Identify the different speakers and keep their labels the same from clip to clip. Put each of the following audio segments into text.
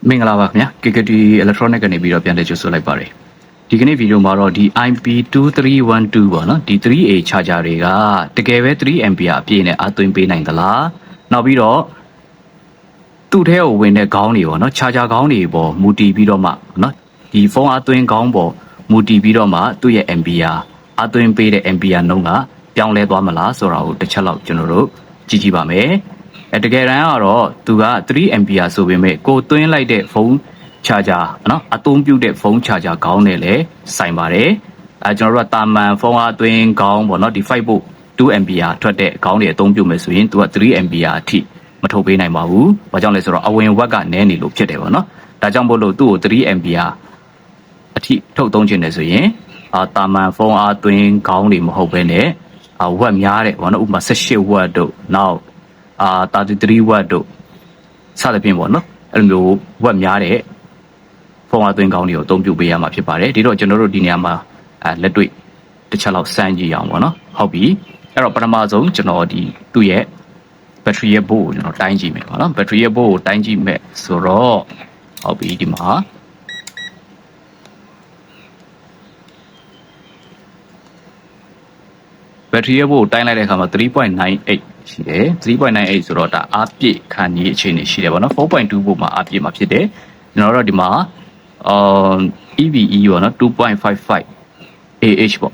Speaker 1: မင်္ဂလာပါခင်ဗျာ KKT Electronic ကနေပြီးတော့ပြန်လည်ကြိုဆိုလိုက်ပါတယ်ဒီကနေ့ဗီဒီယိုမှာတော့ဒီ IP2312 ပေါ့နော်ဒီ 3A charger တွေကတကယ်ပဲ 3A အပြည့်နဲ့အသွင်းပေးနိုင်သလားနောက်ပြီးတော့သူ့ထဲကိုဝင်တဲ့ခေါင်းတွေပေါ့နော် charger ခေါင်းတွေပေါ်မူတည်ပြီးတော့မှနော်ဒီဖုန်းအသွင်းခေါင်းပေါ်မူတည်ပြီးတော့မှသူ့ရဲ့ ampere အသွင်းပေးတဲ့ ampere နှုန်းကပြောင်းလဲသွားမလားဆိုတာကိုတစ်ချက်လောက်ကျွန်တော်တို့ကြည့်ကြည့်ပါမယ်တကယ်တမ်းကတော့သူက 3A ဆိုပေမဲ့ကိုသွင်းလိုက်တဲ့ဖုန်း charger နော်အသုံးပြုတဲ့ဖုန်း charger ခေါင်းနဲ့လည်းဆိုင်ပါတယ်ကျွန်တော်တို့ကတာမန်ဖုန်းအသွင်းခေါင်းပေါ့နော်ဒီ 5V 2A ထွက်တဲ့ခေါင်းတွေအသုံးပြုမယ်ဆိုရင်သူက 3A အထိမထုတ်ပေးနိုင်ပါဘူး။ဘာကြောင့်လဲဆိုတော့အဝင်ဝက်ကနည်းနေလို့ဖြစ်တယ်ပေါ့နော်။ဒါကြောင့်မို့လို့သူ့ကို 3A အထိထုတ်သုံးခြင်းတယ်ဆိုရင်တာမန်ဖုန်းအသွင်းခေါင်းတွေမဟုတ်ဘဲနဲ့ဝက်များတဲ့ပေါ့နော်ဥပမာ 18W တို့နောက်33W တို့စသဖြင့်ပေါ့နော်အဲ့လိုမျိုးဝက်များတဲ့ဖုန်းအသွင်းခေါင်းတွေကိုအသုံးပြုပေးရမှာဖြစ်ပါတယ်ဒီတော့ကျွန်တော်တို့ဒီနေရာမှာလက်တွေ့တစ်ချက်လောက်စမ်းကြည့်အောင်ပေါ့နော်ဟုတ်ပြီအဲ့တော့ပထမဆုံးကျွန်တော်ဒီသူ့ရဲ့ battery ရဲ့ဘို့ကိုကျွန်တော်တိုင်းကြည့်မယ်ပေါ့နော် battery ရဲ့ဘို့ကိုတိုင်းကြည့်မယ်ဆိုတော့ဟုတ်ပြီဒီမှာဘက်ထရီရဲ့ဘို့ကိုတိုင်းလိုက်တဲ့အခါမှာ 3.98 ရှိတယ်3.98ဆိုတော့ဒါအပြည့်ခံကြီးအခြေအနေရှိတယ်ပေါ့နော် 4.2 ဘို့မှာအပြည့်မှာဖြစ်တယ်ကျွန်တော်တို့ဒီမှာEVE ပေါ့နော် 2.55 AH ပေါ့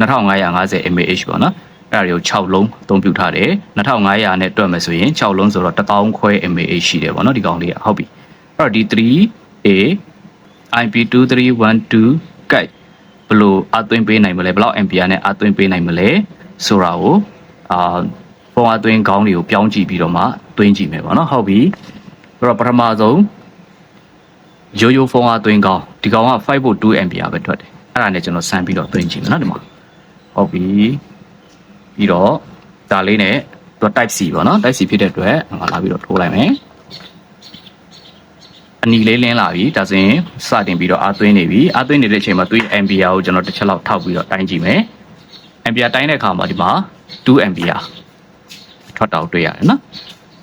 Speaker 1: 2550 mAh ပေါ့နော်အဲ့ဒါတွေကို6လုံးအသုံးပြုထားတယ်2500နဲ့တွက်မယ်ဆိုရင်6လုံးဆိုတော့1000ခွဲ mAh ရှိတယ်ပေါ့နော်ဒီကောင်လေးဟုတ်ပြီအဲ့တော့ဒီ 3A IP2312 ကတ်ဘယ်လိုအသွင်းပေးနိုင်မလဲဘယ်လောက် ampere နဲ့အသွင်းပေးနိုင်မလဲဆိုတာကိုဖုန်းအသွင်းခေါင်းတွေကိုပြောင်းကြည့်ပြီးတော့မှသွင်းကြည့်မယ်ပေါ့နော်ဟုတ်ပြီအဲ့တော့ပထမဆုံးရိုးရိုးဖုန်းအသွင်းခေါင်းဒီကောင်က 5V 2A ပဲထွက်တယ်အဲ့ဒါနဲ့ကျွန်တော်စမ်းပြီးတော့သွင်းကြည့်မယ်နော်ဒီမှာဟုတ်ပြီပြီးတော့ဒါလေးနဲ့သူ type C ပေါ့နော် type C ဖြစ်တဲ့အတွက်ငါလာပြီးတော့ထိုးလိုက်မယ်အနီလေးလင်းလာပြီဒါဆိုရင်စတင်ပြီးတော့အသွင်းနေပြီအသွင်းနေတဲ့အချိန်မှာသူ့ ampere ကိုကျွန်တော်တစ်ချက်လောက်ထောက်ပြီးတော့တိုင်းကြည့်မယ် ampere တိုင်းတဲ့အခါမှာဒီမှာ 2A ထွက်တော့တွေ့ရတယ်နော်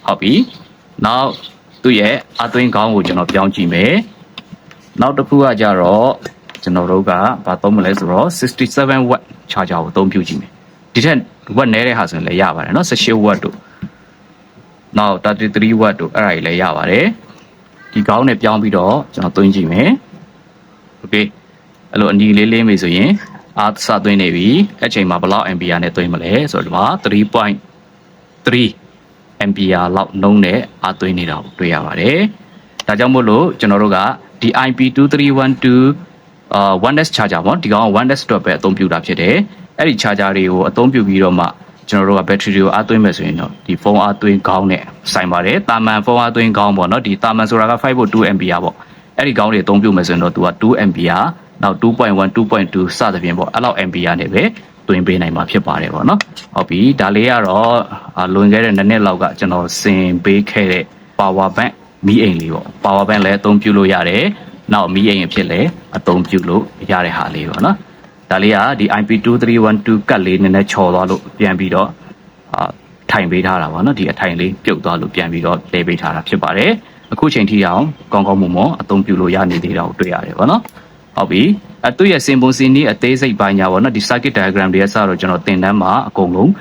Speaker 1: ဟုတ်ပြီနောက်သူ့ရဲ့အသွင်းခေါင်းကိုကျွန်တော်ပြောင်းကြည့်မယ်နောက်တစ်ခုကကြတော့ကျွန်တော်တို့ကဘာသုံးမလဲဆိုတော့ 67W charger ကိုအသုံးပြုကြည့်မယ်ဒီထက်ဝက်နည်းတဲ့ဟာဆိုရင်လည်းရပါတယ်နော် 18W တို့နောက် 33W တို့အဲ့ဒါကြီးလည်းရပါတယ်ဒီခေါင်းနဲ့ပြောင်းပြီးတော့ကျွန်တော်သွင်းကြည့်မယ်โอเคအဲ့လိုအနီလေးလေးမေးဆိုရင်အားစသွင်းနေပြီအဲ့ချိန်မှာဘယ်လောက် ampere နဲ့သွင်းမလဲဆိုတော့ဒီမှာ 3.3 ampere လောက်နှုန်းနဲ့အားသွင်းနေတာကိုတွေ့ရပါတယ်ဒါကြောင့်မို့လို့ကျွန်တော်တို့ကဒီ IP2312 1S charger ပေါ့ဒီကောင်က 1S အတွက်ပဲအသုံးပြုတာဖြစ်တယ်အဲ့ဒီ charger တွေကိုအသုံးပြုပြီးတော့မှကျွန်တော်တို့က battery တွေကိုအားသွင်းမယ်ဆိုရင်တော့ဒီဖုန်းအားသွင်းခေါင်းနဲ့ဆိုင်ပါတယ်တာမန်ဖုန်းအားသွင်းခေါင်းပေါ့နော်ဒီတာမန်ဆိုတာက 5V 2A ပေါ့အဲ့ဒီခေါင်းတွေအသုံးပြုမယ်ဆိုရင်တော့သူက 2A နောက် 2.1 2.2 စသဖြင့်ပေါ့အဲ့လောက် ampere နဲ့ပဲသွင်းပေးနိုင်မှာဖြစ်ပါတယ်ပေါ့နော်ဟုတ်ပြီဒါလေးကတော့လွန်ခဲ့တဲ့နှစ်လောက်ကကျွန်တော်စင်ပေးခဲ့တဲ့ power bank မီးအိမ်လေးပေါ့ power bank လည်းအသုံးပြုလို့ရတယ်နောက်မီးအိမ်အဖြစ်လည်းအသုံးပြုလို့ရတဲ့ဟာလေးပေါ့နော်ဒါလေးကဒီ IP2312 ကတ်လေးနည်းနည်းချော်သွားလို့ပြန်ပြီးတော့ထိုင်ပေးထားတာပေါ့နော်ဒီအထိုင်လေးပြုတ်သွားလို့ပြန်ပြီးတော့လဲပေးထားတာဖြစ်ပါတယ်အခုချိန်ထိအောင်ကောင်းကောင်းမွန်မွန်အသုံးပြုလို့ရနေသေးတာကိုတွေ့ရတယ်ပေါ့နော်ဟုတ်ပြီသူ့ရဲ့စင်ပုံစင်နည်းအသေးစိတ်ပိုင်းညာပေါ့နော်ဒီ circuit diagram တွေရဲ့စတော့ကျွန်တော်သင်တန်းမှာအကုန်လုံး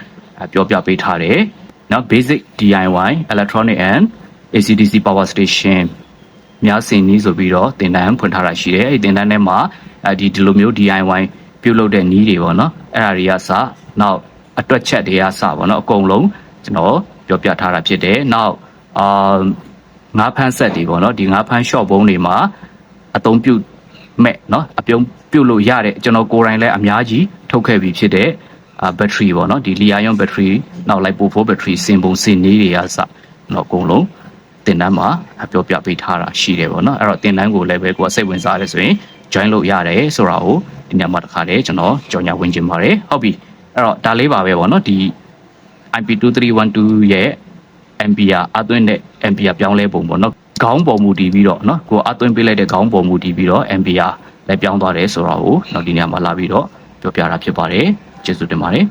Speaker 1: ပြောပြပေးထားတယ်နော် basic DIY electronic and AC/DC power station များစင်နည်းဆိုပြီးတော့သင်တန်းဖွင့်ထားတာရှိတယ်အဲ့ဒီသင်တန်းထဲမှာဒီလိုမျိုး DIY ပြုလုပ်တဲ့နည်းတွေပေါ့နော်အဲ့ဒါတွေကစနောက်အတွက်ချက်တွေကစပေါ့နော်အကုန်လုံးကျွန်တော်ပြောပြထားတာဖြစ်တယ်နောက်ငါးဖမ်းဆက်တွေပေါ့နော်ဒီငါးဖမ်း short ဘုံတွေမှာအသုံးပြုမဲ့နော်အပြုံးပြုတ်လို့ရတဲ့ကျွန်တော်ကိုယ်တိုင်လည်းအများကြီးထုတ်ခဲ့ပြီးဖြစ်တဲ့ဘက်ထရီပေါ့နော်ဒီလီယာယွန်ဘက်ထရီနောက်လိုက်ပိုဘက်ထရီစင်ပုံစင်နည်းတွေကစတော့အကုန်လုံးသင်တန်းမှာပြောပြပေးထားတာရှိတယ်ပေါ့နော်အဲ့တော့သင်တန်းကိုလည်းပဲကိုယ်စိတ်ဝင်စားရဲဆိုရင် join လုပ်ရတယ်ဆိုတာကိုဒီညမှာတစ်ခါတည်းကျွန်တော်ကြော်ညာဝင်ချင်ပါတယ်ဟုတ်ပြီအဲ့တော့ဒါလေးပါပဲပေါ့နော်ဒီ IP2312 ရဲ့ ampere အသွင်းတဲ့ ampere ပြောင်းလဲပုံပေါ့နော်ခေါင်းပေါ်မူတည်ပြီးတော့နော်ကိုအသွင်းပေးလိုက်တဲ့ခေါင်းပေါ်မူတည်ပြီးတော့ ampere လည်းပြောင်းသွားတယ်ဆိုတော့ကိုနောက်ဒီညမှာလာပြီးတော့ပြောပြတာဖြစ်ပါတယ်ကျေးဇူးတင်ပါတယ်